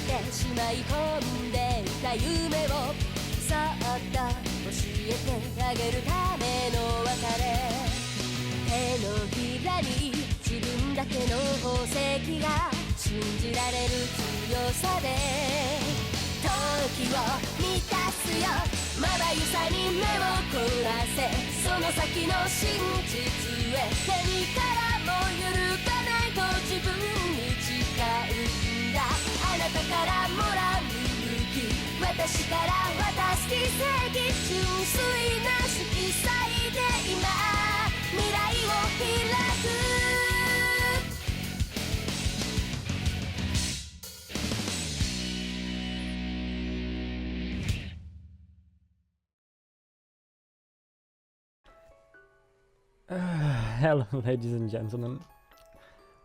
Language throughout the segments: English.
てしまい込んでいた夢をそっと教えてあげるための別れ。手のひらに自分だけの宝石が信じられる強さで時を満たすよ。まばゆさに目を凝らせ、その先の真実へ。何からも揺るがないと自分に誓うんだ。あなたからもらう勇気、私から渡す奇跡、純粋な色彩で今未来を開く。Hello ladies and gentlemen,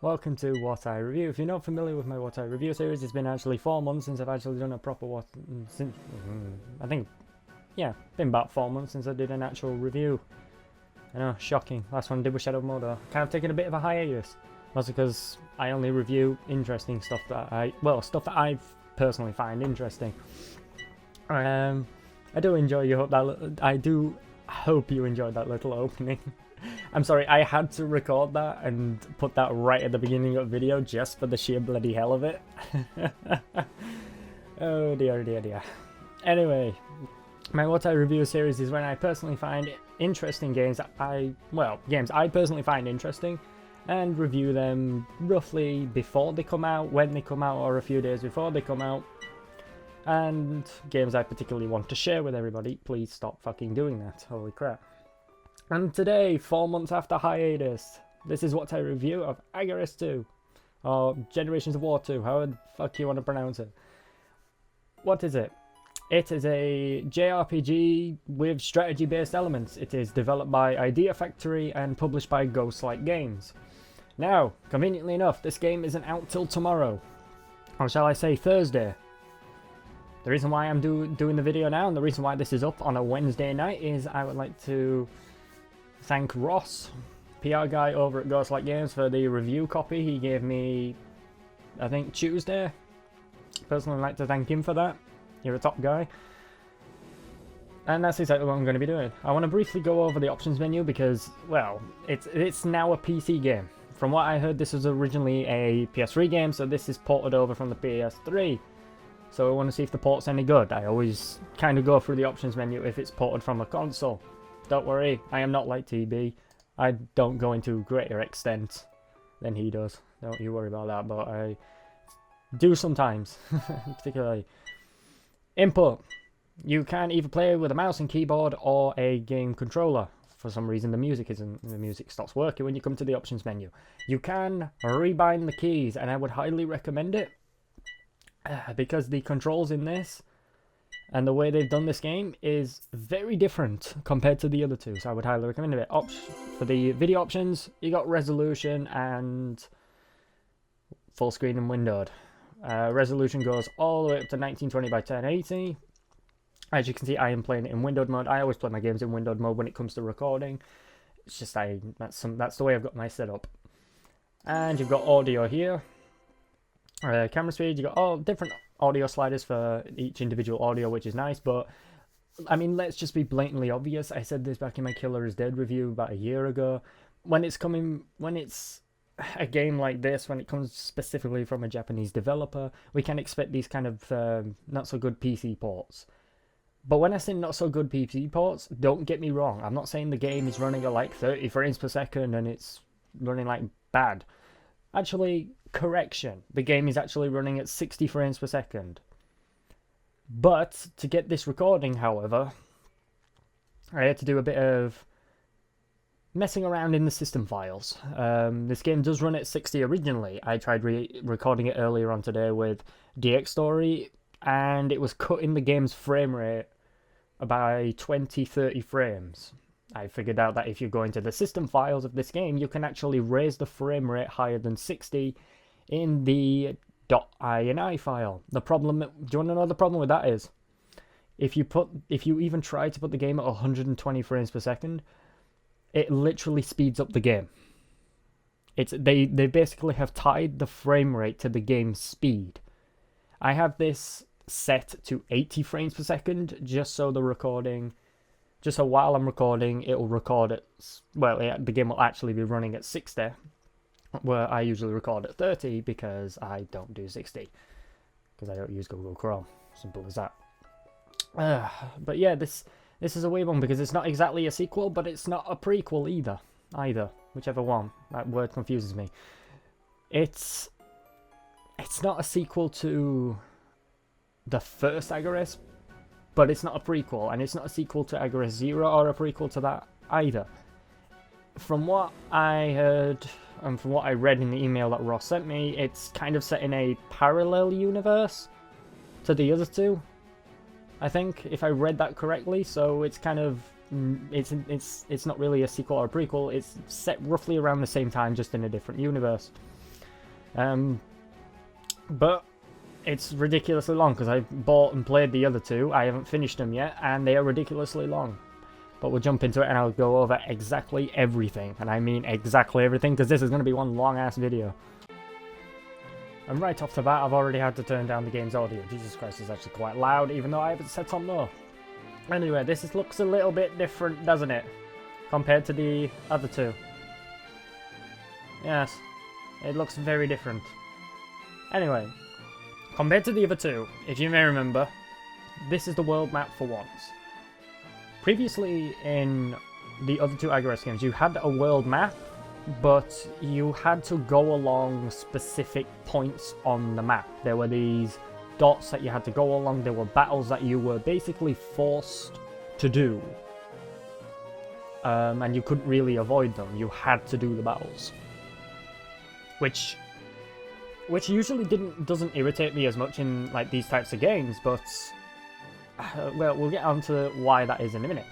welcome to What I Review. If you're not familiar with my What I Review series, it's been actually 4 months since I've actually done a proper been about 4 months since I did an actual review. I know, shocking. Last one I did was Shadow of Mordor. Kind of taking a bit of a hiatus, mostly because I only review interesting stuff that I personally find interesting. I do hope you enjoyed that little opening. I'm sorry, I had to record that and put that right at the beginning of the video just for the sheer bloody hell of it. Oh dear, dear, dear. Anyway, my What I Review series is when I personally find interesting games games I personally find interesting and review them roughly before they come out, when they come out, or a few days before they come out. And games I particularly want to share with everybody. Please stop fucking doing that, holy crap. And today, 4 months after hiatus, this is What I Review of Agarest 2, or Generations of War 2, however the fuck you want to pronounce it. What is it? It is a JRPG with strategy-based elements. It is developed by Idea Factory and published by Ghostlight Games. Now, conveniently enough, this game isn't out till tomorrow, or shall I say Thursday. The reason why I'm doing the video now, and the reason why this is up on a Wednesday night, is I would like to thank Ross, PR guy over at Ghostlight Games, for the review copy he gave me, I think, Tuesday. Personally, I'd like to thank him for that. You're a top guy. And that's exactly what I'm going to be doing. I want to briefly go over the options menu because, well, it's now a PC game. From what I heard, this was originally a PS3 game, so this is ported over from the PS3. So I want to see if the port's any good. I always kind of go through the options menu if it's ported from a console. Don't worry, I am not like TB. I don't go into greater extent than he does. Don't you worry about that, but I do sometimes, particularly. Input. You can either play with a mouse and keyboard or a game controller. For some reason the music stops working when you come to the options menu. You can rebind the keys, and I would highly recommend it. Because the controls in this and the way they've done this game is very different compared to the other two, so I would highly recommend it. For the video options, you got resolution and full screen and windowed. Resolution goes all the way up to 1920 by 1080. As you can see, I am playing it in windowed mode. I always play my games in windowed mode when it comes to recording. It's just that's the way I've got my setup. And you've got audio here. Camera speed, you got all different audio sliders for each individual audio, which is nice, but I mean, let's just be blatantly obvious. I said this back in my Killer is Dead review about a year ago. When it's a game like this, when it comes specifically from a Japanese developer, we can expect these kind of not so good PC ports. But when I say not so good PC ports, don't get me wrong. I'm not saying the game is running at like 30 frames per second and it's running like bad. Actually, correction, the game is actually running at 60 frames per second. But to get this recording, however, I had to do a bit of messing around in the system files. This game does run at 60 originally. I tried recording it earlier on today with DX Story, and it was cutting the game's frame rate by 20-30 frames. I figured out that if you go into the system files of this game, you can actually raise the frame rate higher than 60 in the .ini file. The problem, do you want to know what the problem with that is? If you even try to put the game at 120 frames per second, it literally speeds up the game. They basically have tied the frame rate to the game's speed. I have this set to 80 frames per second, just so while I'm recording, it'll record at, well, the game will actually be running at 60, where I usually record at 30 because I don't do 60, because I don't use Google Chrome. Simple as that. But yeah, this is a weird one because it's not exactly a sequel, but it's not a prequel either, whichever one. That word confuses me. It's not a sequel to the first Agarest, but it's not a prequel, and it's not a sequel to Agarest 0 or a prequel to that either. From what I heard and from what I read in the email that Ross sent me, it's kind of set in a parallel universe to the other two, I think, if I read that correctly. So it's kind of it's not really a sequel or a prequel. It's set roughly around the same time, just in a different universe. But it's ridiculously long because I bought and played the other two. I haven't finished them yet, and they are ridiculously long. But we'll jump into it and I'll go over exactly everything. And I mean exactly everything, because this is going to be one long-ass video. And right off the bat, I've already had to turn down the game's audio. Jesus Christ, it's actually quite loud, even though I haven't set on low. Anyway, this looks a little bit different, doesn't it? Compared to the other two. Yes, it looks very different. Anyway, compared to the other two, if you may remember, this is the world map for once. Previously, in the other two Agarest games, you had a world map, but you had to go along specific points on the map. There were these dots that you had to go along. There were battles that you were basically forced to do. And you couldn't really avoid them. You had to do the battles. Which usually doesn't irritate me as much in like these types of games, but well, we'll get on to why that is in a minute.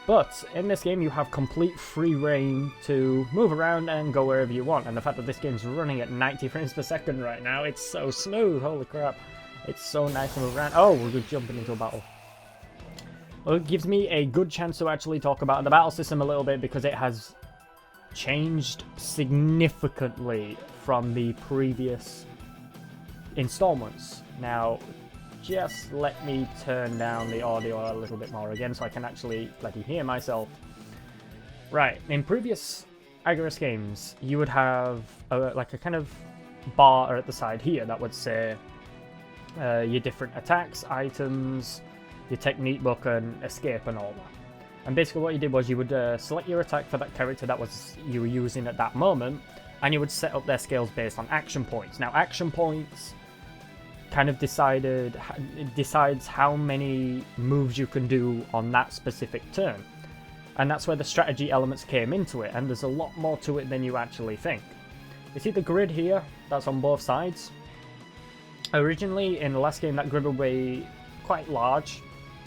But in this game, you have complete free reign to move around and go wherever you want. And the fact that this game's running at 90 frames per second right now, it's so smooth. Holy crap. It's so nice to move around. Oh, we're just jumping into a battle. Well, it gives me a good chance to actually talk about the battle system a little bit, because it has changed significantly from the previous installments. Now, just let me turn down the audio a little bit more again so I can actually bloody hear myself. Right, in previous Agarest games, you would have like a kind of bar at the side here that would say your different attacks, items, your technique book, and escape and all that. And basically what you did was you would select your attack for that character that you were using at that moment, and you would set up their skills based on action points. Now, action points kind of decides how many moves you can do on that specific turn. And that's where the strategy elements came into it, and there's a lot more to it than you actually think. You see the grid here that's on both sides? Originally, in the last game, that grid would be quite large,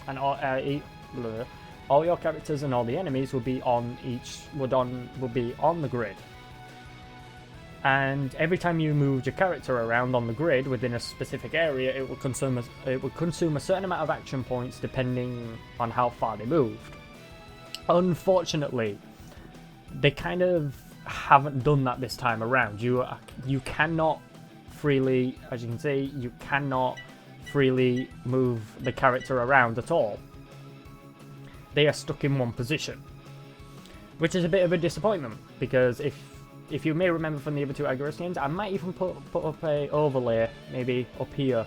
and all your characters and all the enemies would be on the grid. And every time you moved your character around on the grid within a specific area, it would consume a certain amount of action points depending on how far they moved. Unfortunately, they kind of haven't done that this time around. You cannot freely, as you can see, you cannot freely move the character around at all. They are stuck in one position, which is a bit of a disappointment, because if you may remember from the other two Agarest games, I might even put up a overlay, maybe up here,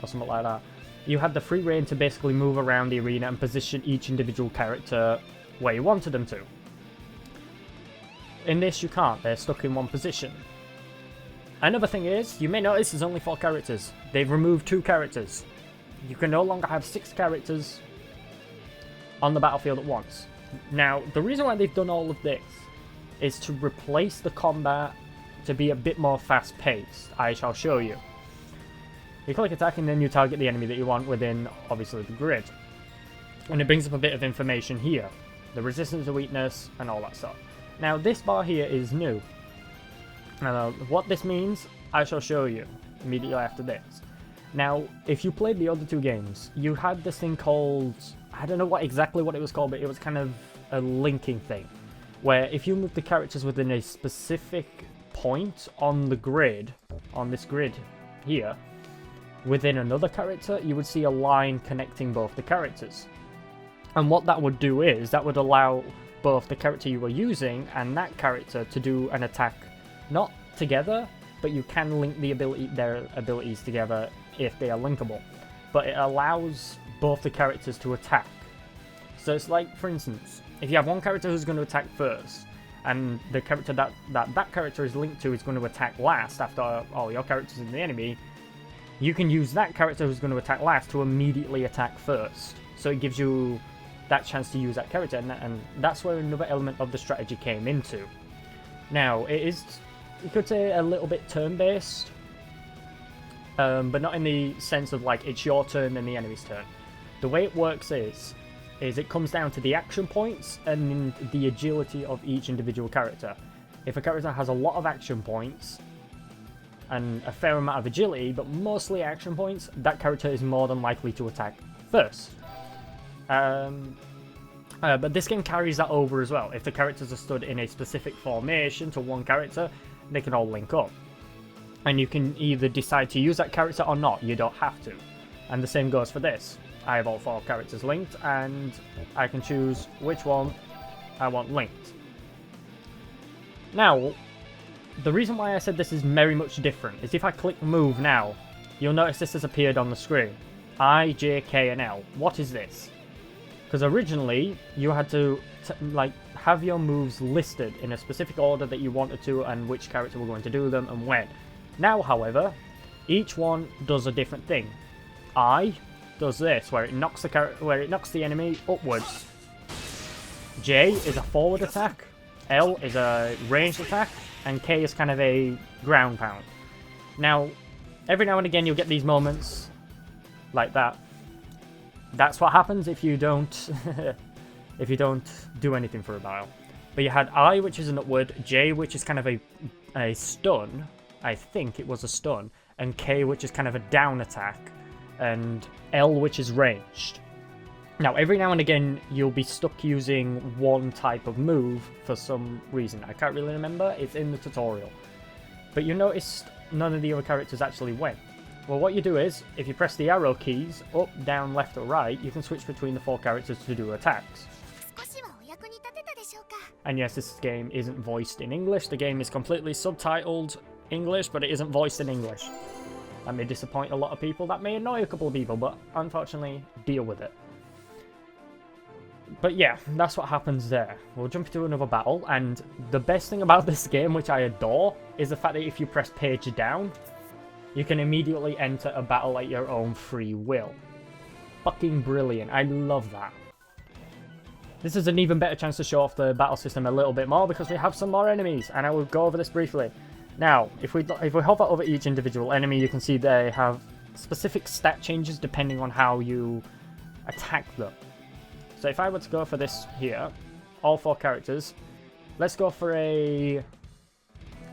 or something like that. You had the free reign to basically move around the arena and position each individual character where you wanted them to. In this, you can't. They're stuck in one position. Another thing is, you may notice there's only 4 characters. They've removed 2 characters. You can no longer have 6 characters on the battlefield at once. Now, the reason why they've done all of this is to replace the combat to be a bit more fast-paced. I shall show you. You click attack and then you target the enemy that you want within, obviously, the grid. And it brings up a bit of information here. The resistance to weakness and all that stuff. Now, this bar here is new. Now, what this means, I shall show you immediately after this. Now, if you played the other two games, you had this thing called, I don't know exactly what it was called, but it was kind of a linking thing, where if you move the characters within a specific point on the grid, on this grid here, within another character, you would see a line connecting both the characters. And what that would do is, that would allow both the character you were using and that character to do an attack, not together, but you can link their abilities together if they are linkable. But it allows both the characters to attack. So it's like, for instance, if you have one character who's going to attack first, and the character that character is linked to is going to attack last after all your characters in the enemy, you can use that character who's going to attack last to immediately attack first. So it gives you that chance to use that character, and that's where another element of the strategy came into. Now, it is, you could say, a little bit turn-based, but not in the sense of like it's your turn and the enemy's turn. The way it works is it comes down to the action points and the agility of each individual character. If a character has a lot of action points and a fair amount of agility, but mostly action points, that character is more than likely to attack first. But this game carries that over as well. If the characters are stood in a specific formation to one character, they can all link up. And you can either decide to use that character or not, you don't have to. And the same goes for this. I have all 4 characters linked, and I can choose which one I want linked. Now, the reason why I said this is very much different is if I click move now, you'll notice this has appeared on the screen. I, J, K, and L. What is this? Because originally, you had to like have your moves listed in a specific order that you wanted to and which character were going to do them and when. Now, however, each one does a different thing. I does this, where it knocks the enemy upwards. J is a forward attack, L is a ranged attack, and K is kind of a ground pound. Now, every now and again you'll get these moments like that. That's what happens if you don't if you don't do anything for a while. But you had I, which is an upward, J, which is kind of a stun, I think it was a stun, and K, which is kind of a down attack, and L, which is ranged. Now, every now and again, you'll be stuck using one type of move for some reason. I can't really remember, it's in the tutorial. But you noticed none of the other characters actually went. Well, what you do is, if you press the arrow keys, up, down, left, or right, you can switch between the 4 characters to do attacks. And yes, this game isn't voiced in English. The game is completely subtitled English, but it isn't voiced in English. That may disappoint a lot of people, that may annoy a couple of people, but unfortunately, deal with it. But yeah, that's what happens there. We'll jump into another battle, and the best thing about this game, which I adore, is the fact that if you press page down, you can immediately enter a battle at your own free will. Fucking brilliant, I love that. This is an even better chance to show off the battle system a little bit more, because we have some more enemies, and I will go over this briefly. Now, if we hover over each individual enemy, you can see they have specific stat changes depending on how you attack them. So if I were to go for this here, all 4 characters, let's go for a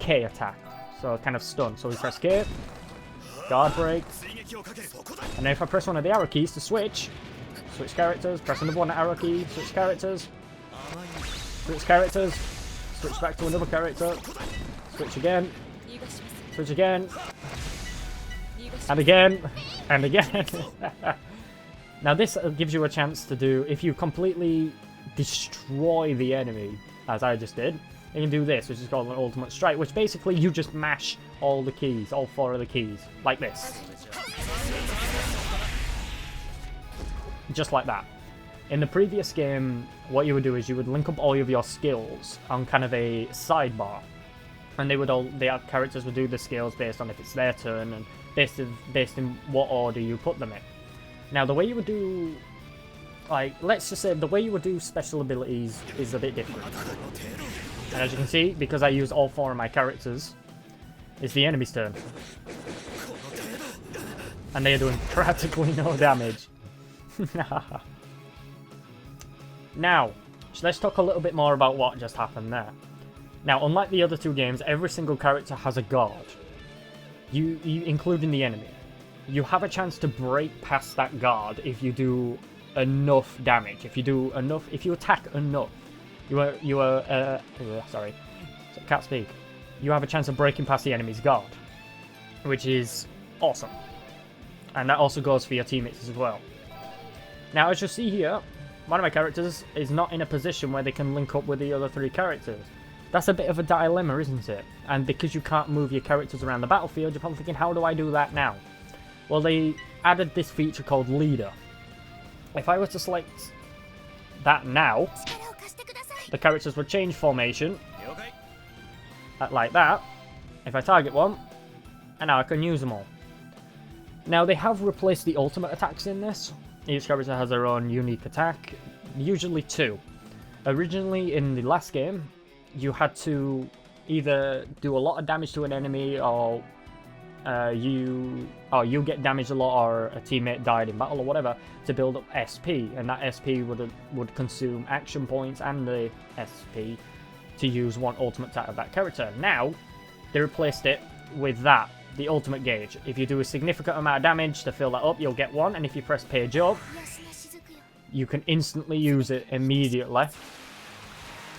K attack. So kind of stun. So we press K, guard break, and then if I press one of the arrow keys to switch characters, press another one arrow key, switch characters, switch back to another character, switch again, and again, and again. Now this gives you a chance to do, if you completely destroy the enemy, as I just did, you can do this, which is called an ultimate strike, which basically you just mash all the keys, all 4 of the keys, like this. Just like that. In the previous game, what you would do is you would link up all of your skills on kind of a sidebar. And the characters would do the skills based on if it's their turn and based in what order you put them in. Now, the way you would do, like, let's just say the way you would do special abilities is a bit different. And as you can see, because I use all 4 of my characters, it's the enemy's turn. And they are doing practically no damage. Now, let's talk a little bit more about what just happened there. Now, unlike the other 2 games, every single character has a guard, including the enemy. You have a chance to break past that guard if you do enough damage. If you attack enough, sorry, can't speak. You have a chance of breaking past the enemy's guard, which is awesome. And that also goes for your teammates as well. Now, as you see here, one of my characters is not in a position where they can link up with the other 3 characters. That's a bit of a dilemma, isn't it? And because you can't move your characters around the battlefield, you're probably thinking, how do I do that now? Well, they added this feature called Leader. If I were to select that now, the characters would change formation, like that, if I target one, and now I can use them all. Now, they have replaced the ultimate attacks in this. Each character has their own unique attack, usually 2. Originally, in the last game, you had to either do a lot of damage to an enemy, or you get damaged a lot, or a teammate died in battle, or whatever, to build up SP, and that SP would consume action points and the SP to use one ultimate attack of that character. Now, they replaced it with that, the ultimate gauge. If you do a significant amount of damage to fill that up, you'll get one, and if you press page up, you can instantly use it immediately.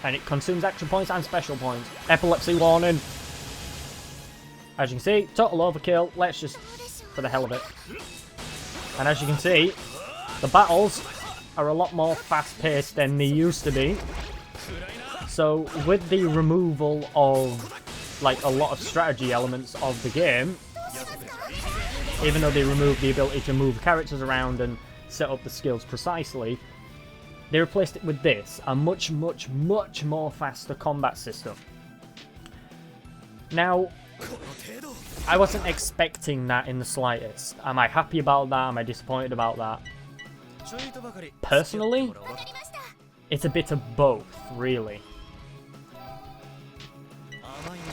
And it consumes action points and special points. Epilepsy warning. As you can see, total overkill. Let's just, for the hell of it. And as you can see, the battles are a lot more fast-paced than they used to be. So, with the removal of like a lot of strategy elements of the game, even though they removed the ability to move characters around and set up the skills precisely, they replaced it with this, a much more faster combat system. Now, I wasn't expecting that in the slightest. Am I happy about that? Am I disappointed about that? Personally, it's a bit of both, really.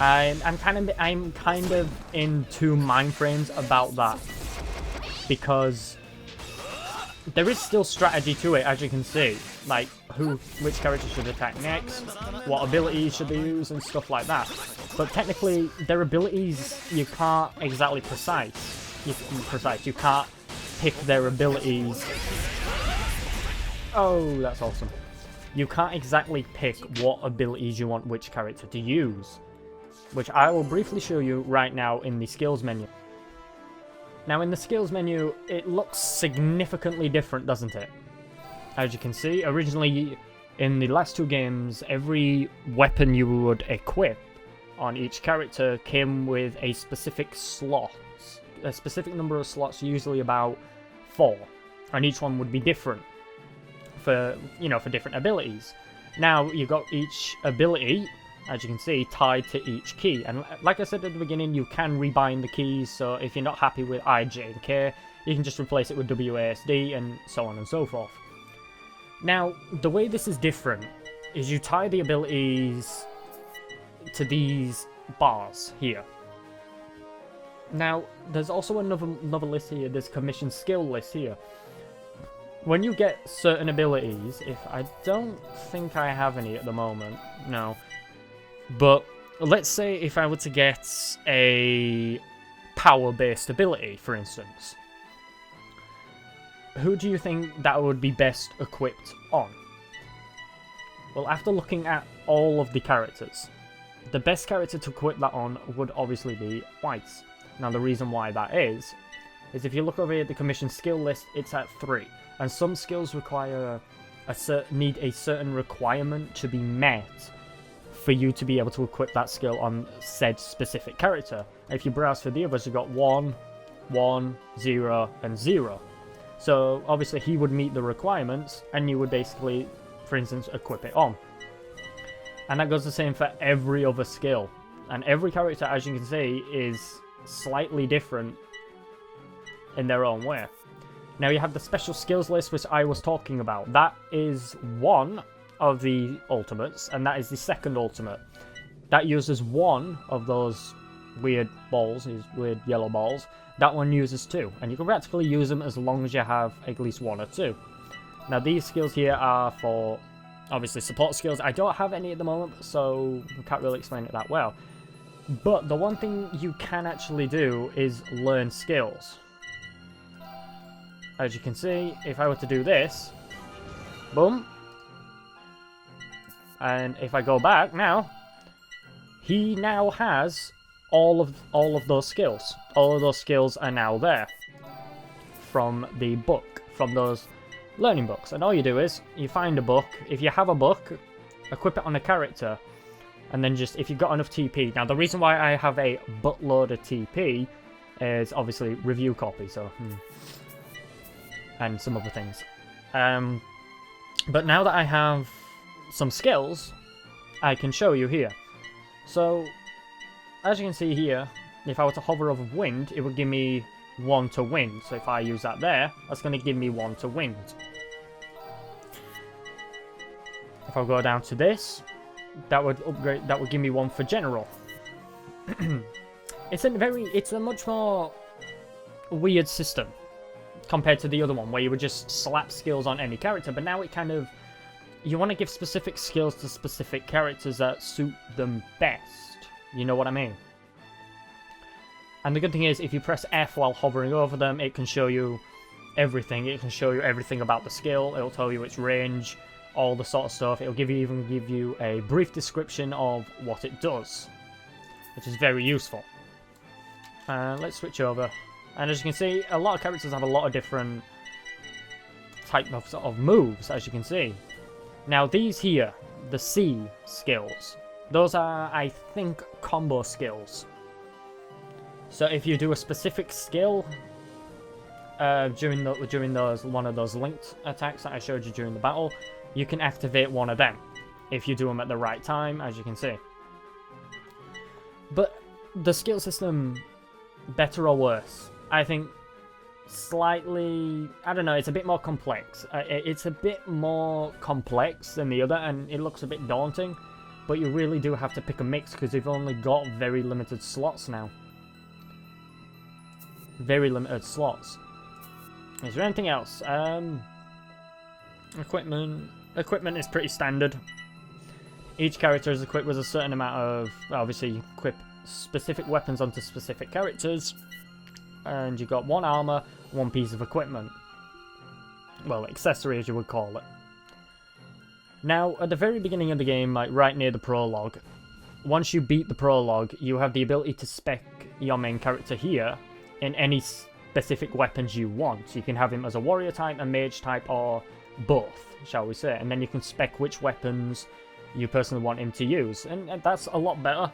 I'm kind of in 2 mind frames about that, because there is still strategy to it, as you can see, like which character should attack next, what abilities should they use, and stuff like that. But technically, their abilities you can't exactly you can't pick their abilities. Oh, that's awesome. You can't exactly pick what abilities you want which character to use, which I will briefly show you right now in the skills menu. Now, in the skills menu, it looks significantly different, doesn't it? As you can see, originally in the last 2 games, every weapon you would equip on each character came with a specific slot, a specific number of slots, usually about 4, and each one would be different for different abilities. Now you got each ability, as you can see, tied to each key, and like I said at the beginning, you can rebind the keys. So if you're not happy with I, J, and K, you can just replace it with W, A, S, D, and so on and so forth. Now, the way this is different is you tie the abilities to these bars here. Now, there's also another list here, there's commission skill list here. When you get certain abilities, if I don't think I have any at the moment, no. But let's say if I were to get a power-based ability, for instance, who do you think that would be best equipped on? Well, after looking at all of the characters, the best character to equip that on would obviously be White's. Now, the reason why that is if you look over here at the commission skill list, it's at 3. And some skills require need a certain requirement to be met for you to be able to equip that skill on said specific character. If you browse for the others, you've got 1, 1, 0, and 0. So obviously he would meet the requirements, and you would basically, for instance, equip it on. And that goes the same for every other skill. And every character, as you can see, is slightly different in their own way. Now you have the special skills list, which I was talking about. That is one of the ultimates, and that is the second ultimate. That uses one of those weird balls, these weird yellow balls. That one uses 2, and you can practically use them as long as you have at least 1 or 2. Now these skills here are for, obviously, support skills. I don't have any at the moment, so I can't really explain it that well. But the one thing you can actually do is learn skills. As you can see, if I were to do this, boom, and if I go back now, he now has all of those skills. All of those skills are now there. from the book, from those learning books. And all you do is, you find a book. If you have a book, equip it on a character, and then just, if you've got enough TP. Now, the reason why I have a buttload of TP is obviously review copy, so... and some other things. But now that I have some skills, I can show you here. So, as you can see here, if I were to hover over wind, it would give me 1 to wind. So if I use that there, that's going to give me 1 to wind. If I go down to this, that would upgrade. That would give me 1 for general. It's a much more weird system compared to the other one, where you would just slap skills on any character. But now it kind of, you want to give specific skills to specific characters that suit them best. You know what I mean? And the good thing is, if you press F while hovering over them, it can show you everything. It can show you everything about the skill. It'll tell you its range, all the sort of stuff. It'll even give you a brief description of what it does, which is very useful. Let's switch over. And as you can see, a lot of characters have a lot of different type of sort of moves, as you can see. Now these here, the C skills, those are, I think, combo skills. So if you do a specific skill during one of those linked attacks that I showed you during the battle, you can activate one of them if you do them at the right time, as you can see. But the skill system, better or worse? I think slightly, I don't know, it's a bit more complex. It's a bit more complex than the other, and it looks a bit daunting, but you really do have to pick a mix because you've only got very limited slots now. Very limited slots. Is there anything else? Equipment. Equipment is pretty standard. Each character is equipped with a certain amount of, obviously you equip specific weapons onto specific characters, and you've got 1 armor, 1 piece of equipment. Well, accessory as you would call it. Now, at the very beginning of the game, like right near the prologue, once you beat the prologue, you have the ability to spec your main character here in any specific weapons you want. You can have him as a warrior type, a mage type, or both, shall we say. And then you can spec which weapons you personally want him to use. And that's a lot better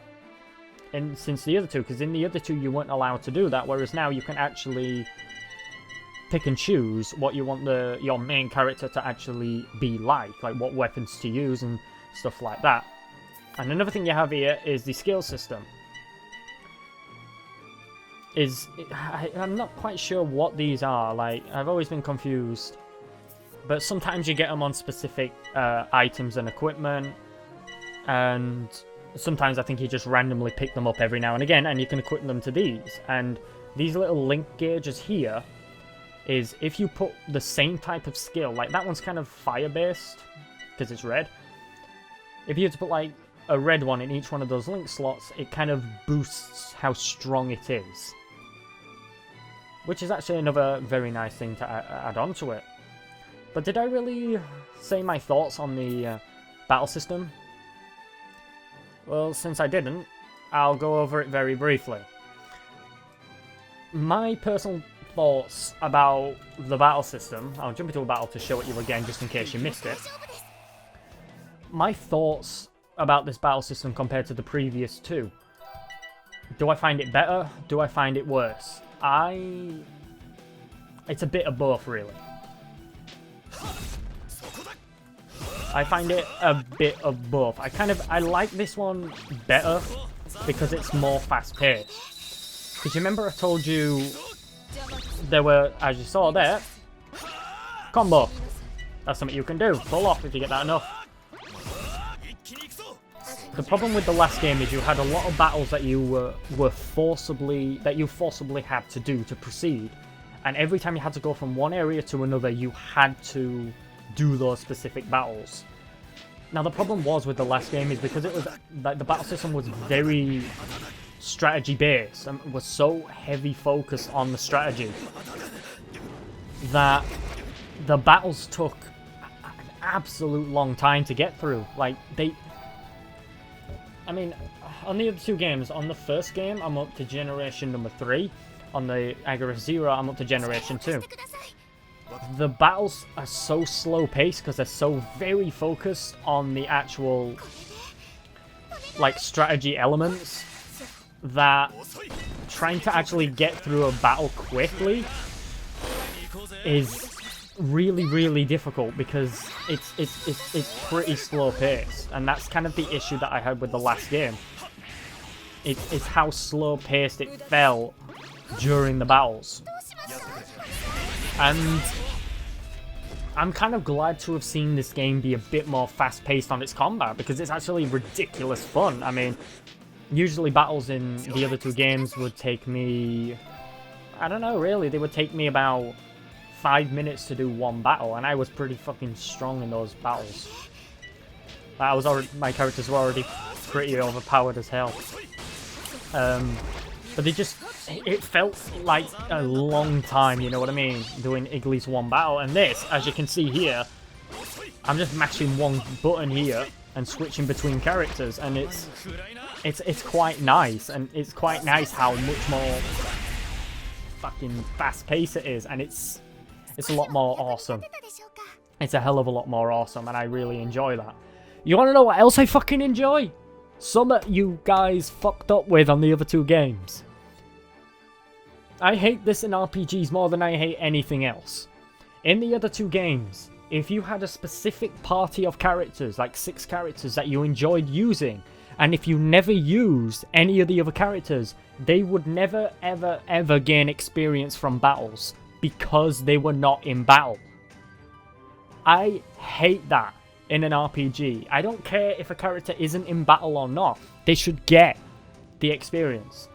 since the other two, because in the other two you weren't allowed to do that, whereas now you can actually pick and choose what you want your main character to actually be like what weapons to use and stuff like that. And another thing you have here is the skill system. I'm not quite sure what these are. Like, I've always been confused, but sometimes you get them on specific items and equipment, and sometimes I think you just randomly pick them up every now and again, and you can equip them to these. And these little link gauges here is if you put the same type of skill, like that one's kind of fire based because it's red. If you had to put like a red one in each one of those link slots, it kind of boosts how strong it is, which is actually another very nice thing to add on to it. But did I really say my thoughts on the battle system? Well, since I didn't, I'll go over it very briefly. My personal thoughts about the battle system, I'll jump into a battle to show it you again just in case you missed it. My thoughts about this battle system compared to the previous two. Do I find it better? Do I find it worse? It's a bit of both, really. I find it a bit of both. I like this one better because it's more fast-paced. Because you remember I told you there were, as you saw there, combo. That's something you can do. Pull off if you get that enough. The problem with the last game is you had a lot of battles that you forcibly had to do to proceed, and every time you had to go from one area to another, you had to do those specific battles. Now the problem was with the last game is because it was like the battle system was very strategy based and was so heavy focus on the strategy that the battles took an absolute long time to get through. I mean, on the other two games, on the first game, I'm up to generation number 3. on the Agarest 0, I'm up to Generation 2. The battles are so slow paced because they're so very focused on the actual like strategy elements that trying to actually get through a battle quickly is really difficult because it's pretty slow paced, and that's kind of the issue that I had with the last game. It's how slow paced it felt during the battles. And I'm kind of glad to have seen this game be a bit more fast-paced on its combat, because it's actually ridiculous fun. I mean, usually battles in the other two games would take me... I don't know, really. They would take me about 5 minutes to do one battle, and I was pretty fucking strong in those battles. My characters were already pretty overpowered as hell. But it felt like a long time, you know what I mean, doing at least one battle. And this, as you can see here, I'm just mashing one button here and switching between characters, and it's quite nice, and it's quite nice how much more fucking fast-paced it is, and it's a lot more awesome. It's a hell of a lot more awesome, and I really enjoy that. You want to know what else I fucking enjoy? Something you guys fucked up with on the other two games. I hate this in RPGs more than I hate anything else. In the other two games, if you had a specific party of characters, like 6 characters that you enjoyed using, and if you never used any of the other characters, they would never ever gain experience from battles because they were not in battle. I hate that in an RPG. I don't care if a character isn't in battle or not, they should get the experience.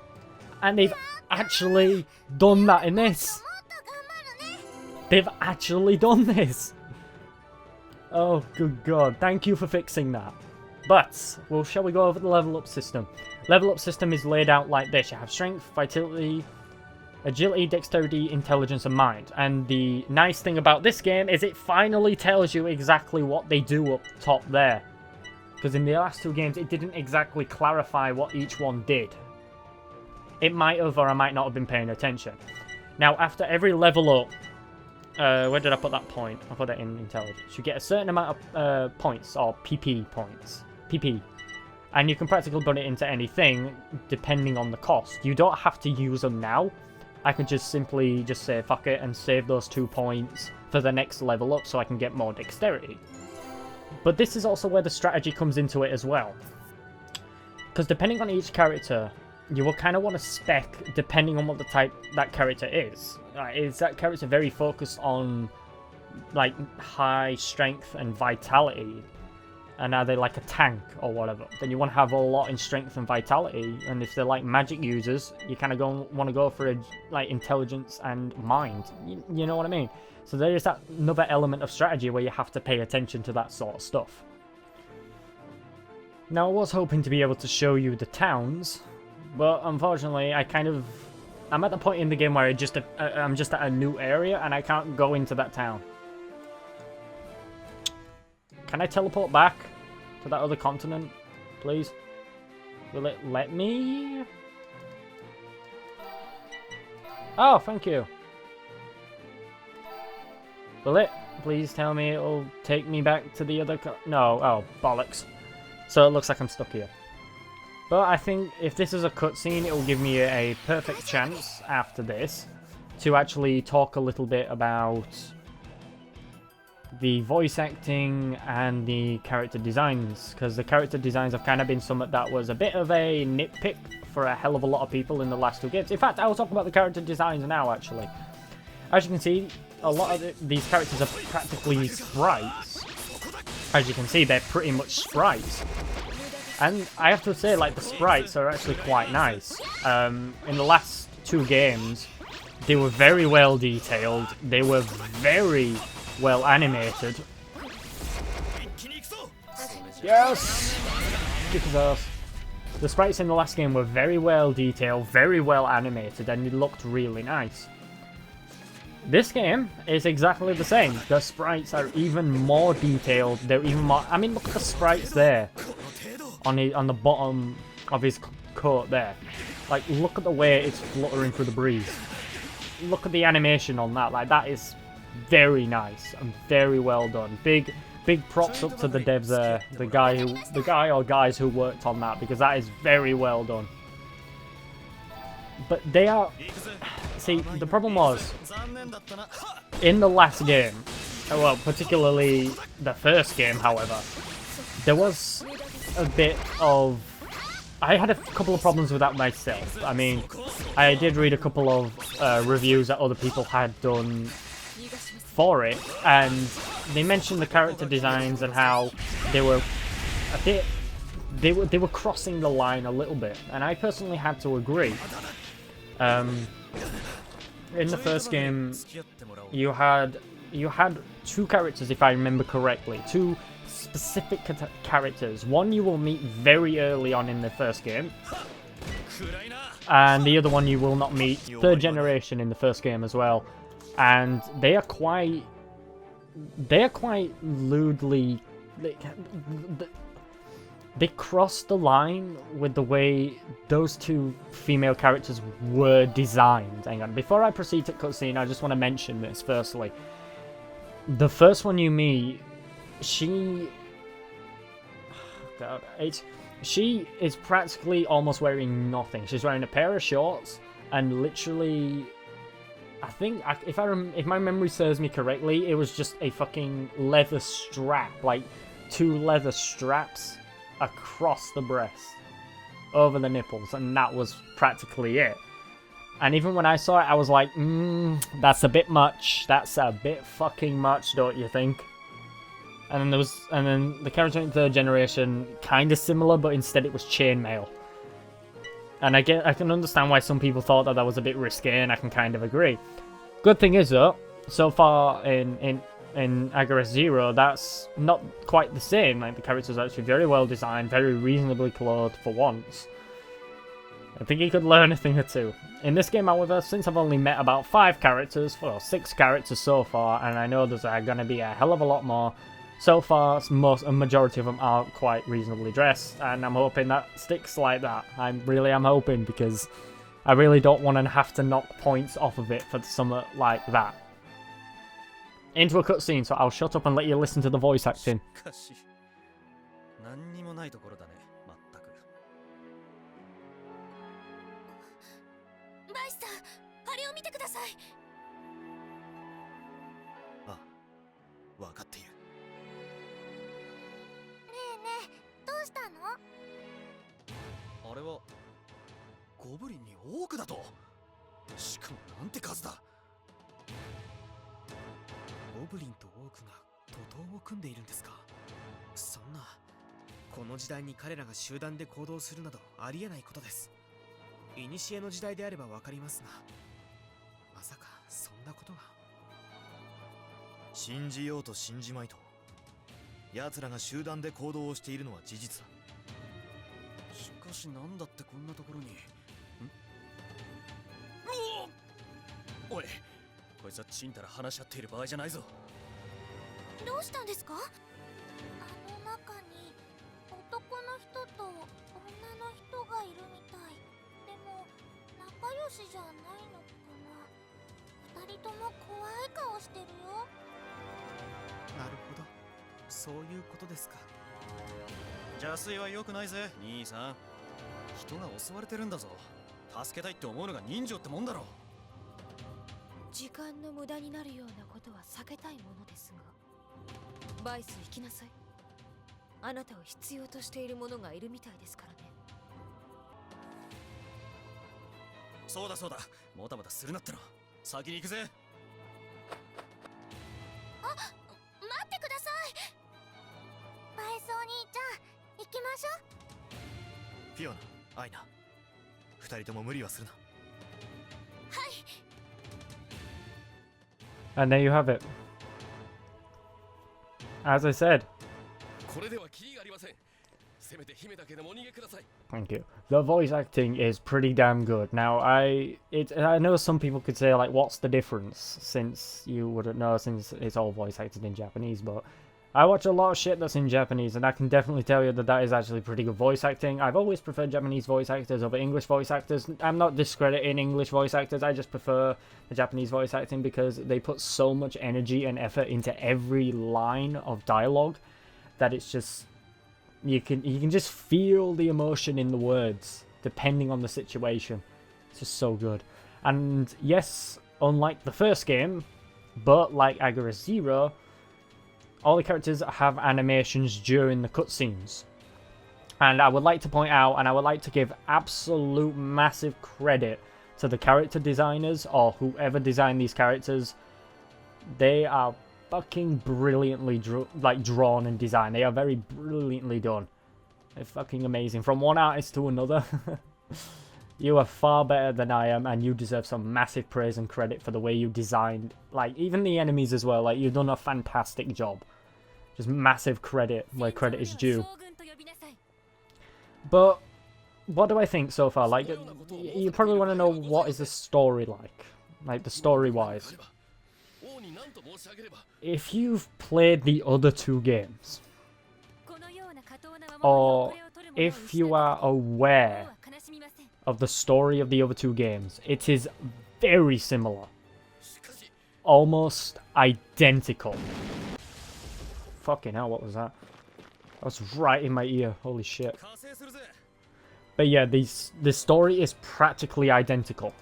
And they've actually done that in this. They've actually done this. Oh, good God. Thank you for fixing that. But, well, shall we go over the level up system? Level up system is laid out like this. You have strength, vitality, agility, dexterity, intelligence, and mind. And the nice thing about this game is it finally tells you exactly what they do up top there. Because in the last two games, it didn't exactly clarify what each one did. It might have, or I might not have been paying attention. Now, after every level up, where did I put that point? I put it in intelligence. You get a certain amount of points, or PP points. PP. And you can practically put it into anything, depending on the cost. You don't have to use them now. I could just simply just say fuck it and save those 2 points for the next level up so I can get more dexterity. But this is also where the strategy comes into it as well. Because depending on each character, you will kind of want to spec depending on what the type that character is. Is that character very focused on like high strength and vitality? And are they like a tank or whatever? Then you want to have a lot in strength and vitality. And if they're like magic users, you kind of want to go for like intelligence and mind. You know what I mean? So there is that another element of strategy where you have to pay attention to that sort of stuff. Now, I was hoping to be able to show you the towns, but unfortunately, I'm at the point in the game where I'm just at a new area and I can't go into that town. Can I teleport back to that other continent, please? Will it let me? Oh, thank you. Will it? Please tell me it'll take me back to the other no, oh, bollocks. So it looks like I'm stuck here. But I think if this is a cutscene, it will give me a perfect chance after this to actually talk a little bit about the voice acting and the character designs, because the character designs have kind of been something that was a bit of a nitpick for a hell of a lot of people in the last two games. In fact, I will talk about the character designs now, actually. As you can see, a lot of these characters are practically sprites. As you can see, they're pretty much sprites. And I have to say, like, the sprites are actually quite nice. In the last two games, they were very well detailed. They were very well animated. Yes! Kick his ass. The sprites in the last game were very well detailed, very well animated, and it looked really nice. This game is exactly the same. The sprites are even more detailed. They're even more... I mean, look at the sprites there. On the bottom of his coat there. Like, look at the way it's fluttering through the breeze. Look at the animation on that. Like, that is very nice and very well done. Big props up to the devs there, the guy or guys who worked on that, because that is very well done. But they are... See, the problem was, in the last game, well, particularly the first game, however, there was a bit of... I had a couple of problems with that myself. I mean, I did read a couple of reviews that other people had done for it, and they mentioned the character designs and how they were a bit... They were crossing the line a little bit, and I personally had to agree. In the first game, you had two characters, if I remember correctly, two specific characters. One you will meet very early on in the first game, and the other one you will not meet. Third generation in the first game as well, and they are quite lewdly. They crossed the line with the way those two female characters were designed. Hang on, before I proceed to cutscene, I just want to mention this firstly. The first one you meet, she is practically almost wearing nothing. She's wearing a pair of shorts and literally, I think, if my memory serves me correctly, it was just a fucking leather strap, like 2 leather straps across the breast, over the nipples, and that was practically it. And even when I saw it, I was like, that's a bit much. That's a bit fucking much, don't you think? And then the character in third generation, kind of similar, but instead it was chainmail. And I can understand why some people thought that was a bit risque, and I can kind of agree. Good thing is though, so far in Agarest 0, that's not quite the same. Like, the characters are actually very well designed, very reasonably clothed for once. I think you could learn a thing or two. In this game, however, since I've only met about 5 characters, well, 6 characters so far, and I know there's going to be a hell of a lot more, so far a majority of them are quite reasonably dressed, and I'm hoping that sticks like that. I really am hoping, because I really don't want to have to knock points off of it for something like that. Into a cutscene, so I'll shut up and let you listen to the voice acting. ゴブリンとオークが徒党を組んでいるんですか。そんな、この時代に彼らが集団で行動するなどありえないことです。古の時代であればわかりますが、まさかそんなことが。信じようと信じまいと、奴らが集団で行動をしているのは事実だ。しかしなんだってこんなところに。おい、こいつはちんたら話し合っている場合じゃないぞ。どうしたんですか？あの中に男の人と女の人がいるみたい。でも仲良しじゃないのかな。二人とも怖い顔してるよ。なるほど、そういうことですか。邪推は良くないぜ、兄さん。人が襲われてるんだぞ。助けたいって思うのが人情ってもんだろ。時間の無駄になるようなことは避けたいものですが、バイス行きなさい。あなたを必要としている者がいるみたいですからね。そうだそうだ、もたもたするなっての。先に行くぜ。あ、待ってください。バイスお兄ちゃん、行きましょう。フィオナ、アイナ、二人とも無理はするな。はい。And there you have it. As I said. Thank you. The voice acting is pretty damn good. Now, I know some people could say, like, what's the difference, since you wouldn't know, since it's all voice acted in Japanese, but I watch a lot of shit that's in Japanese, and I can definitely tell you that that is actually pretty good voice acting. I've always preferred Japanese voice actors over English voice actors. I'm not discrediting English voice actors, I just prefer the Japanese voice acting because they put so much energy and effort into every line of dialogue that it's just... You can just feel the emotion in the words, depending on the situation. It's just so good. And yes, unlike the first game, but like Agarest Zero, all the characters have animations during the cutscenes. And I would like to point out, and I would like to give absolute massive credit to the character designers, or whoever designed these characters. They are fucking brilliantly drawn and designed. They are very brilliantly done. They're fucking amazing. From one artist to another. You are far better than I am, and you deserve some massive praise and credit for the way you designed, like, even the enemies as well. Like, you've done a fantastic job. Just massive credit where credit is due. But what do I think so far? Like, you probably want to know, what is the story like the story-wise. If you've played the other two games, or if you are aware of the story of the other two games, it is very similar. Almost identical. Fucking hell, what was that? That was right in my ear. Holy shit. But yeah, the story is practically identical.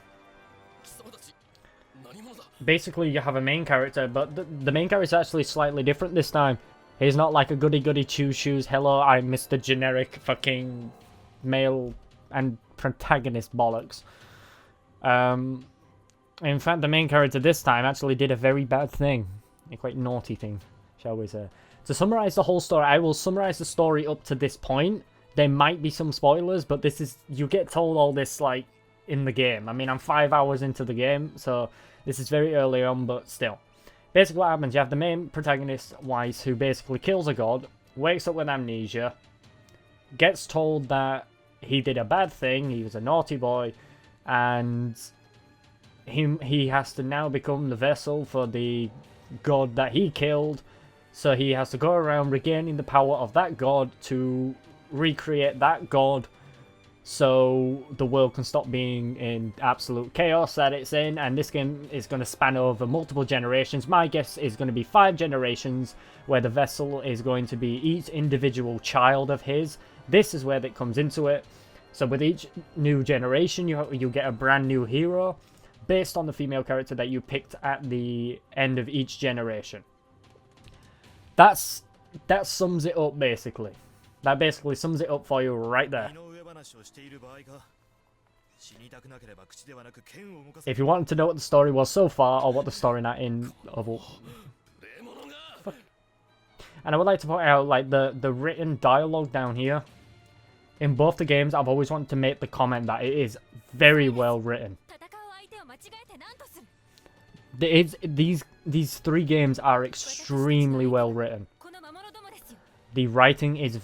Basically, you have a main character, but the main character is actually slightly different this time. He's not like a goody-goody two-shoes, hello, I'm Mr. Generic fucking male and protagonist bollocks. In fact, the main character this time actually did a very bad thing. A quite naughty thing, shall we say. To summarize the whole story, I will summarize the story up to this point. There might be some spoilers, but this is... You get told all this, like, in the game. I mean, I'm 5 hours into the game, so this is very early on, but still. Basically what happens, you have the main protagonist, Weiss, who basically kills a god, wakes up with amnesia, gets told that he did a bad thing, he was a naughty boy, and he has to now become the vessel for the god that he killed. So he has to go around regaining the power of that god to recreate that god, so the world can stop being in absolute chaos that it's in. And this game is going to span over multiple generations. My guess is going to be 5 generations, where the vessel is going to be each individual child of his. This is where that comes into it. So with each new generation, you get a brand new hero based on the female character that you picked at the end of each generation. That sums it up, basically. That basically sums it up for you right there. If you wanted to know what the story was so far, or what the story not in of... Fuck. And I would like to point out, like, the written dialogue down here. In both the games, I've always wanted to make the comment that it is very well written. These 3 games are extremely well written. The writing is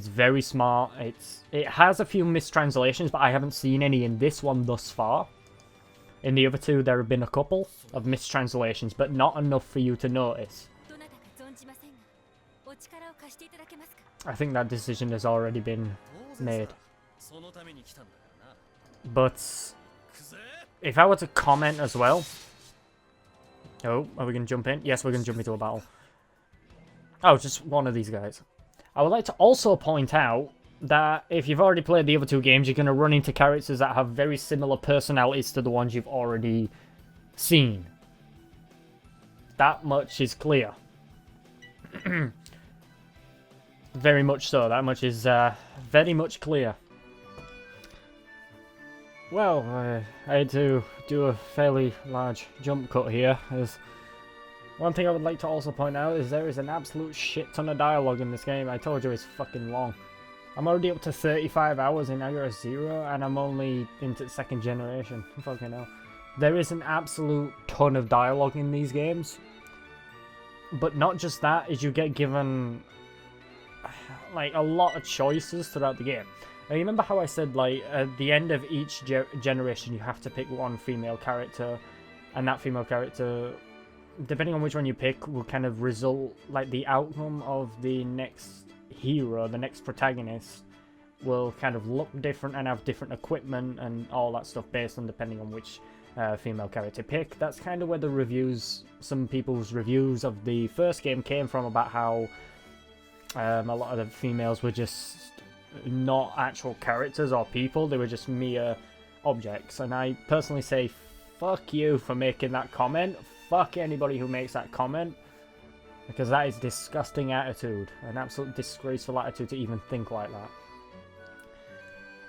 very smart. It has a few mistranslations, but I haven't seen any in this one thus far. In the other 2, there have been a couple of mistranslations, but not enough for you to notice. I think that decision has already been made. But if I were to comment as well... Oh, are we going to jump in? Yes, we're going to jump into a battle. Oh, just one of these guys. I would like to also point out that if you've already played the other 2 games, you're going to run into characters that have very similar personalities to the ones you've already seen. That much is clear. Very much so. That much is very much clear. Well, I had to do a fairly large jump cut here. One thing I would like to also point out is there is an absolute shit ton of dialogue in this game. I told you it's fucking long. I'm already up to 35 hours in Agarest Zero, and I'm only into 2nd generation. Fucking hell. There is an absolute ton of dialogue in these games. But not just that, is you get given like a lot of choices throughout the game. Now, you remember how I said, like, at the end of each generation you have to pick one female character, and that female character depending on which one you pick, will kind of result, like the outcome of the next hero, the next protagonist, will kind of look different and have different equipment and all that stuff based on depending on which female character pick. That's kind of where the reviews, some people's reviews of the first game came from, about how a lot of the females were just not actual characters or people, they were just mere objects. And I personally say fuck you for making that comment. Fuck anybody who makes that comment, because that is disgusting attitude, an absolute disgraceful attitude to even think like that.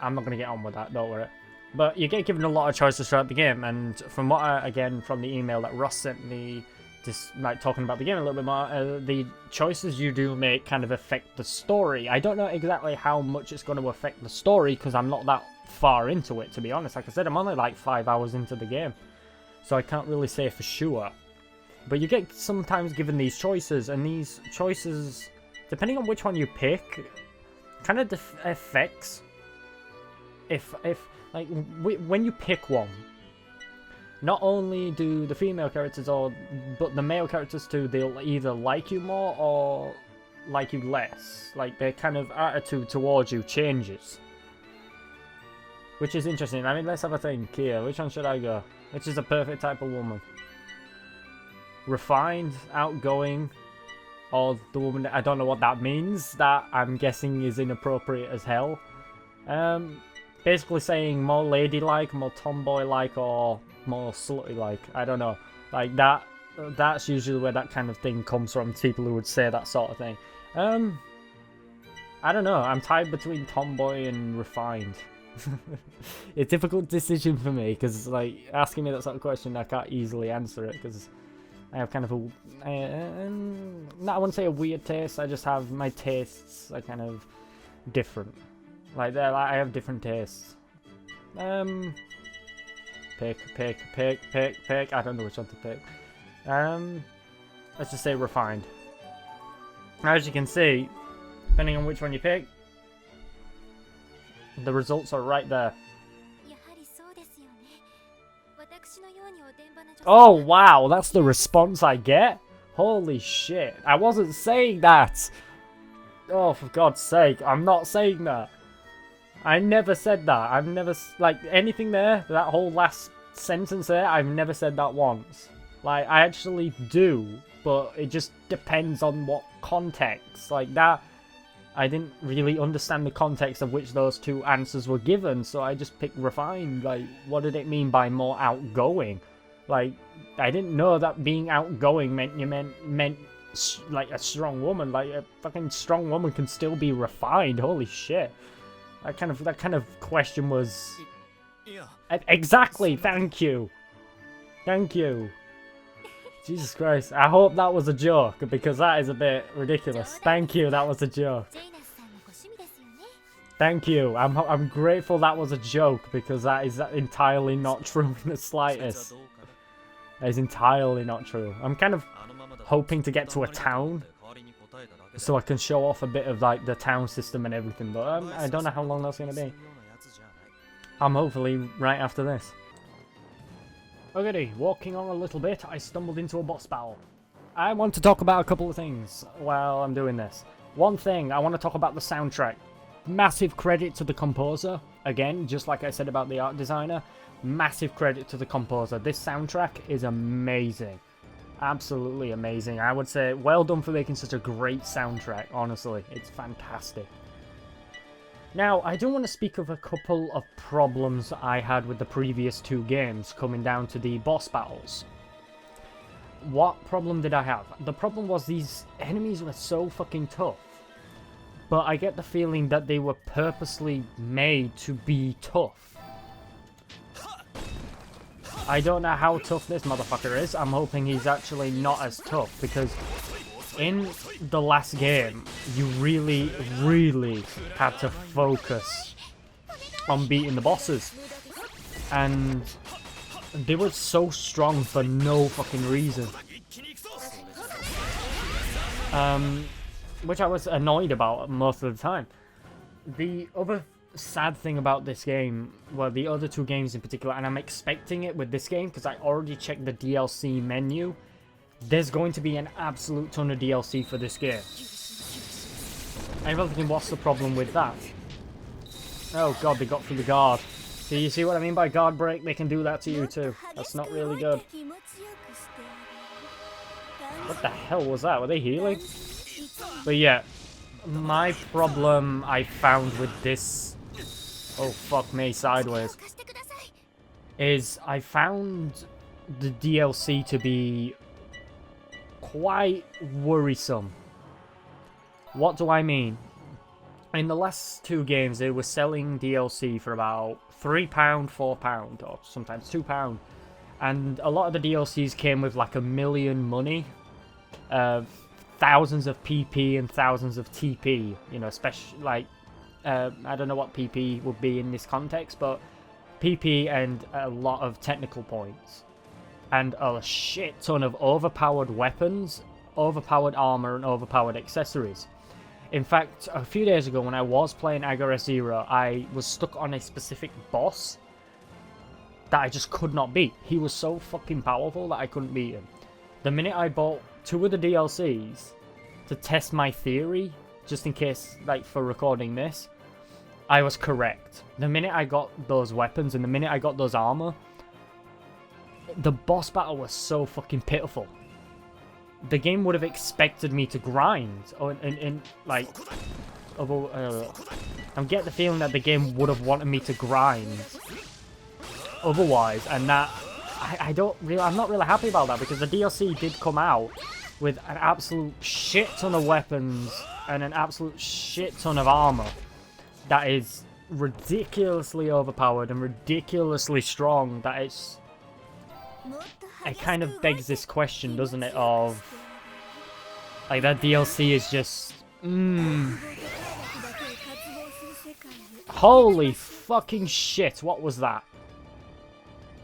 I'm not going to get on with that, don't worry. But you get given a lot of choices throughout the game, and from what again, from the email that Ross sent me, just like talking about the game a little bit more, the choices you do make kind of affect the story. I don't know exactly how much it's going to affect the story, because I'm not that far into it, to be honest. Like I said, I'm only like 5 hours into the game, so I can't really say for sure. But you get sometimes given these choices, and these choices, depending on which one you pick, kind of affects if like when you pick one. Not only do the female characters but the male characters too, they'll either like you more or like you less. Like their kind of attitude towards you changes, which is interesting. I mean, let's have a think here. Which one should I go? Which is a perfect type of woman? Refined, outgoing, or the woman that I don't know what that means. That I'm guessing is inappropriate as hell. Basically saying more ladylike, more tomboy-like, or more slutty-like. I don't know. Like that. That's usually where that kind of thing comes from. People who would say that sort of thing. I don't know. I'm tied between tomboy and refined. It's a difficult decision for me, because like asking me that sort of question, I can't easily answer it, because I have kind of I wouldn't say a weird taste. I just have my tastes are kind of different. Like I have different tastes. Pick. I don't know which one to pick. Let's just say refined. As you can see, depending on which one you pick, the results are right there. Oh wow, that's the response I get? Holy shit, I wasn't saying that! Oh, for God's sake, I'm not saying that. I never said that. I've never, like, anything there, that whole last sentence there, I've never said that once. Like, I actually do, but it just depends on what context. Like, that, I didn't really understand the context of which those two answers were given, so I just picked refined. Like, what did it mean by more outgoing? Like, I didn't know that being outgoing meant you meant like a strong woman. Like, a fucking strong woman can still be refined. Holy shit. That kind of question was... Exactly, thank you. Thank you. Jesus Christ, I hope that was a joke, because that is a bit ridiculous. Thank you, that was a joke. Thank you, I'm grateful that was a joke, because that is entirely not true in the slightest. That is entirely not true. I'm kind of hoping to get to a town, so I can show off a bit of like the town system and everything, but I don't know how long that's going to be. I'm hopefully right after this. Okay, walking on a little bit, I stumbled into a boss battle. I want to talk about a couple of things while I'm doing this. One thing, I want to talk about the soundtrack. Massive credit to the composer. Again, just like I said about the art designer, massive credit to the composer. This soundtrack is amazing. Absolutely amazing. I would say well done for making such a great soundtrack, honestly. It's fantastic. Now, I do want to speak of a couple of problems I had with the previous two games, coming down to the boss battles. What problem did I have? The problem was these enemies were so fucking tough. But I get the feeling that they were purposely made to be tough. I don't know how tough this motherfucker is. I'm hoping he's actually not as tough, because in the last game, you really, really had to focus on beating the bosses. And they were so strong for no fucking reason. Which I was annoyed about most of the time. The other sad thing about this game, well, the other two games in particular, and I'm expecting it with this game because I already checked the DLC menu, there's going to be an absolute ton of DLC for this game. I'm thinking, what's the problem with that? Oh god, they got through the guard. So you see what I mean by guard break? They can do that to you too. That's not really good. What the hell was that? Were they healing? But yeah, my problem I found with this... Oh fuck me, sideways. Is I found the DLC to be quite worrisome. What do I mean? In the last 2 games, they were selling DLC for about £3, £4, or sometimes £2. And a lot of the DLCs came with like 1 million money, thousands of PP and thousands of TP. You know, especially like, I don't know what PP would be in this context, but PP and a lot of technical points. And a shit ton of overpowered weapons, overpowered armor, and overpowered accessories. In fact, a few days ago when I was playing Agarest Zero, I was stuck on a specific boss that I just could not beat. He was so fucking powerful that I couldn't beat him. The minute I bought 2 of the DLCs to test my theory, just in case, like, for recording this, I was correct. The minute I got those weapons and the minute I got those armor, the boss battle was so fucking pitiful. The game would have expected me to grind, like, I'm getting the feeling that the game would have wanted me to grind otherwise, and that I'm not really happy about that, because the DLC did come out with an absolute shit ton of weapons and an absolute shit ton of armor that is ridiculously overpowered and ridiculously strong. That it's... It kind of begs this question, doesn't it, of... Like, that DLC is just... Holy fucking shit, what was that?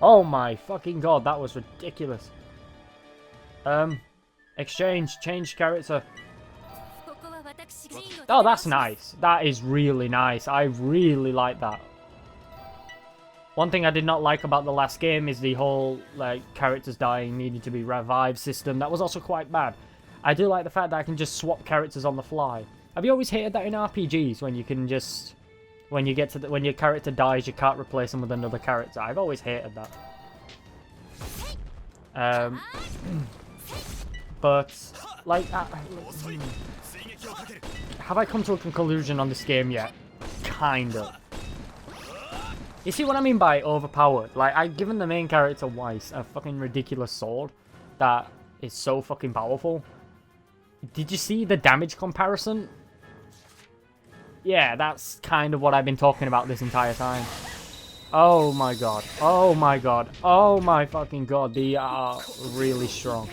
Oh my fucking god, that was ridiculous. Exchange, change character. Oh, that's nice. That is really nice. I really like that. One thing I did not like about the last game is the whole, like, characters dying needing to be revived system. That was also quite bad. I do like the fact that I can just swap characters on the fly. Have you always hated that in RPGs, when you can just... When you get to when your character dies, you can't replace them with another character? I've always hated that. But, like, have I come to a conclusion on this game yet? Kind of. You see what I mean by overpowered? Like, I've given the main character Weiss a fucking ridiculous sword that is so fucking powerful. Did you see the damage comparison? Yeah, that's kind of what I've been talking about this entire time. Oh my god. Oh my god. Oh my fucking god. They are really strong.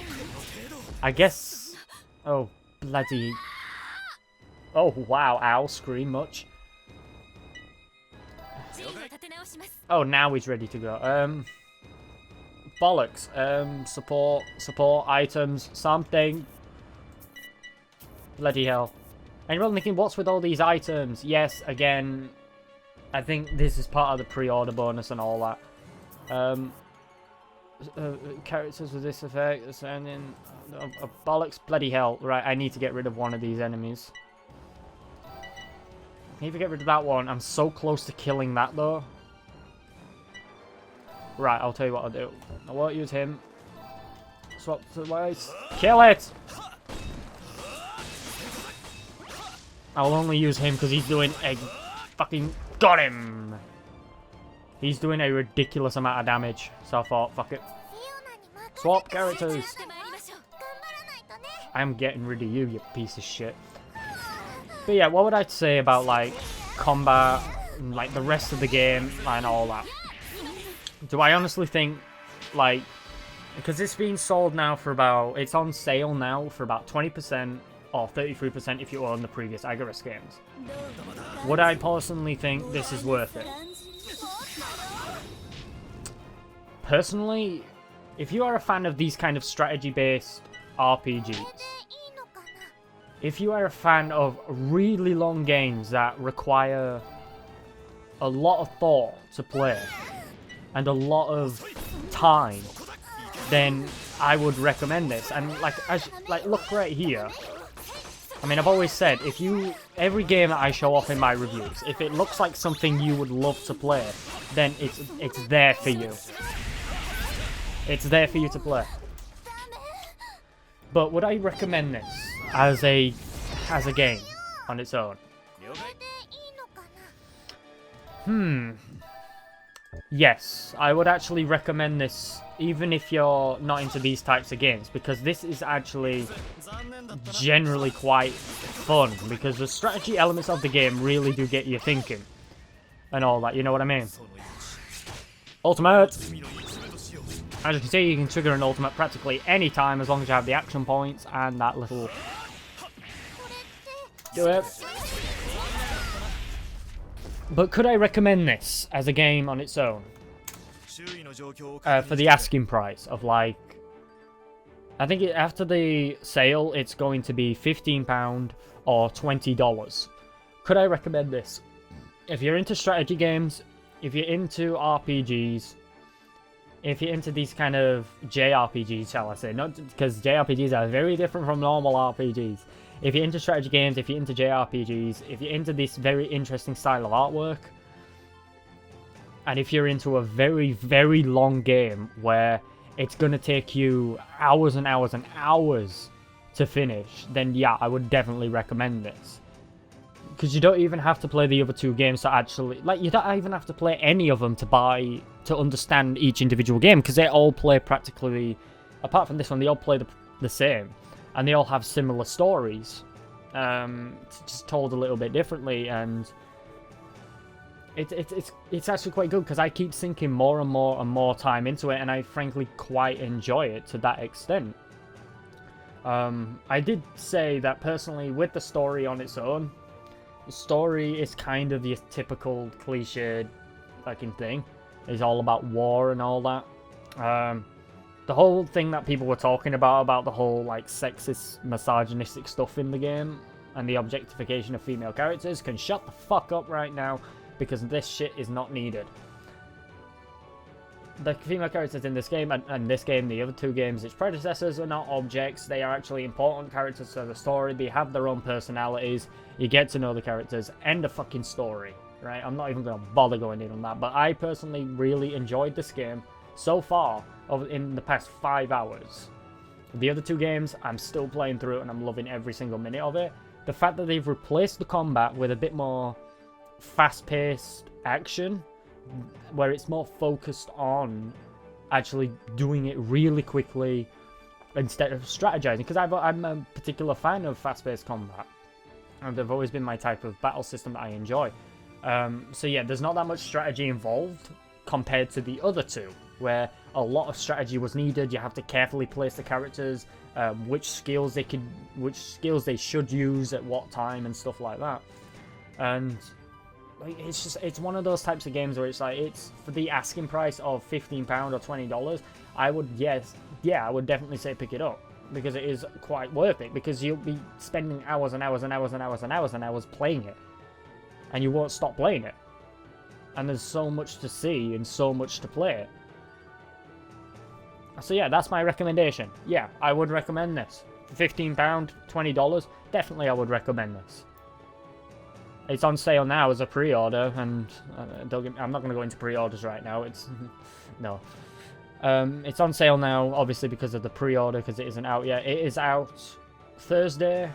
I guess... Oh, bloody... Oh, wow. Ow, scream much. Oh, now he's ready to go. Bollocks. Support, items, something. Bloody hell. And you're thinking, what's with all these items? Yes, again, I think this is part of the pre-order bonus and all that. Characters with this effect, sending... bollocks, bloody hell. Right, I need to get rid of one of these enemies. I need to get rid of that one. I'm so close to killing that, though. Right, I'll tell you what I'll do. I won't use him. Swap to Weiss. Kill it! I'll only use him because he's doing a fucking... Got him! He's doing a ridiculous amount of damage. So I thought, fuck it. Swap characters! I'm getting rid of you, you piece of shit. But yeah, what would I say about, like, combat, and, like, the rest of the game, and all that? Do I honestly think, like... Because it's being sold now for about... It's on sale now for about 20%. Or 33% if you own the previous Agarest games. Would I personally think this is worth it? Personally, if you are a fan of these kind of strategy-based RPGs, if you are a fan of really long games that require a lot of thought to play, and a lot of time, then I would recommend this. And like, look right here. I mean, I've always said, every game that I show off in my reviews, if it looks like something you would love to play, then it's there for you. It's there for you to play. But would I recommend this as a game on its own? Yes, I would actually recommend this even if you're not into these types of games, because this is actually generally quite fun, because the strategy elements of the game really do get you thinking and all that, you know what I mean? Ultimate! As you can see, you can trigger an ultimate practically any time as long as you have the action points and that little... Do it! But could I recommend this as a game on its own? For the asking price of like... I think after the sale, it's going to be £15 or $20. Could I recommend this? If you're into strategy games, if you're into RPGs, if you're into these kind of JRPGs, shall I say, not because JRPGs are very different from normal RPGs. If you're into strategy games, if you're into JRPGs, if you're into this very interesting style of artwork, and if you're into a very, very long game where it's going to take you hours and hours and hours to finish, then yeah, I would definitely recommend this. Because you don't even have to play the other two games to actually... Like, you don't even have to play any of them to understand each individual game, because they all play practically... Apart from this one, they all play the same. And they all have similar stories. Just told a little bit differently, and... It's actually quite good, because I keep sinking more and more time into it, and I frankly quite enjoy it to that extent. I did say that personally, with the story on its own, the story is kind of the typical cliched fucking thing. It's all about war and all that. The whole thing that people were talking about the whole like sexist, misogynistic stuff in the game, and the objectification of female characters can shut the fuck up right now, because this shit is not needed. The female characters in this game, and this game, the other two games, its predecessors, are not objects. They are actually important characters to the story. They have their own personalities. You get to know the characters. End of fucking story, right? I'm not even going to bother going in on that. But I personally really enjoyed this game so far in the past 5 hours. The other two games, I'm still playing through it, and I'm loving every single minute of it. The fact that they've replaced the combat with a bit more fast-paced action, where it's more focused on actually doing it really quickly instead of strategizing, because I'm a particular fan of fast-paced combat, and they've always been my type of battle system that I enjoy. So yeah, there's not that much strategy involved compared to the other two, where a lot of strategy was needed. You have to carefully place the characters, which skills they should use at what time and stuff like that. And it's one of those types of games where it's like, it's for the asking price of £15 or $20. I would definitely say pick it up, because it is quite worth it, because you'll be spending hours and hours and hours and hours and hours and hours playing it, and you won't stop playing it. And there's so much to see and so much to play. So yeah, that's my recommendation. Yeah, I would recommend this. For £15, $20, definitely I would recommend this. It's on sale now as a pre-order, and I'm not going to go into pre-orders right now. It's no. It's on sale now, obviously because of the pre-order, because it isn't out yet. It is out Thursday,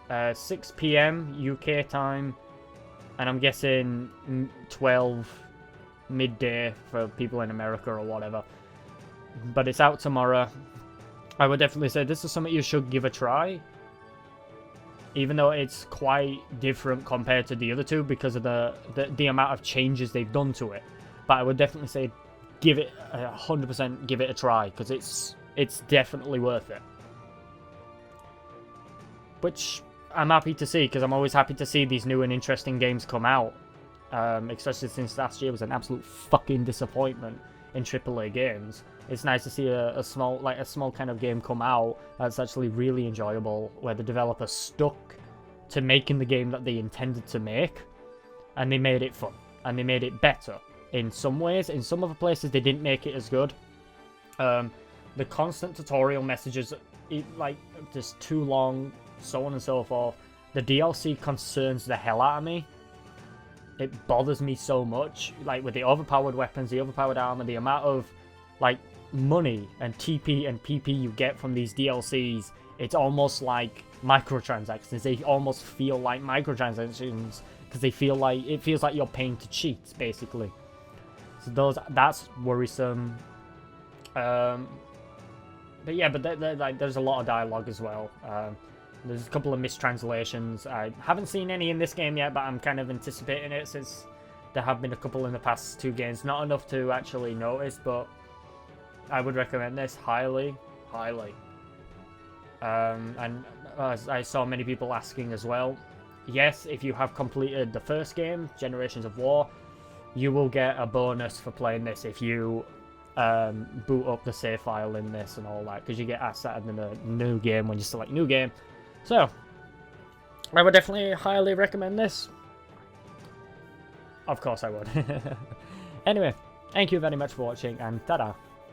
6 PM UK time, and I'm guessing 12 midday for people in America or whatever. But it's out tomorrow. I would definitely say this is something you should give a try, even though it's quite different compared to the other two because of the amount of changes they've done to it. But I would definitely say give it 100%, give it a try, because it's definitely worth it. Which I'm happy to see, because I'm always happy to see these new and interesting games come out. Especially since last year was an absolute fucking disappointment in AAA games. It's nice to see a small kind of game come out that's actually really enjoyable, where the developer stuck to making the game that they intended to make, and they made it fun, and they made it better in some ways. In some other places they didn't make it as good. the constant tutorial messages, like, just too long, so on and so forth. The DLC concerns the hell out of me. It bothers me so much, like with the overpowered weapons, the overpowered armor, the amount of, like, money and TP and PP you get from these DLCs. It's almost like microtransactions. They almost feel like microtransactions because it feels like you're paying to cheat, basically. So that's worrisome. But yeah, like, there's a lot of dialogue as well. There's a couple of mistranslations. I haven't seen any in this game yet, but I'm kind of anticipating it since there have been a couple in the past 2 games. Not enough to actually notice, but I would recommend this highly. And as I saw many people asking as well, yes, if you have completed the first game, Generations of War, you will get a bonus for playing this if you boot up the save file in this and all that, because you get asked that in the new game when you select new game. So, I would definitely highly recommend this. Of course I would. Anyway, thank you very much for watching, and ta-da!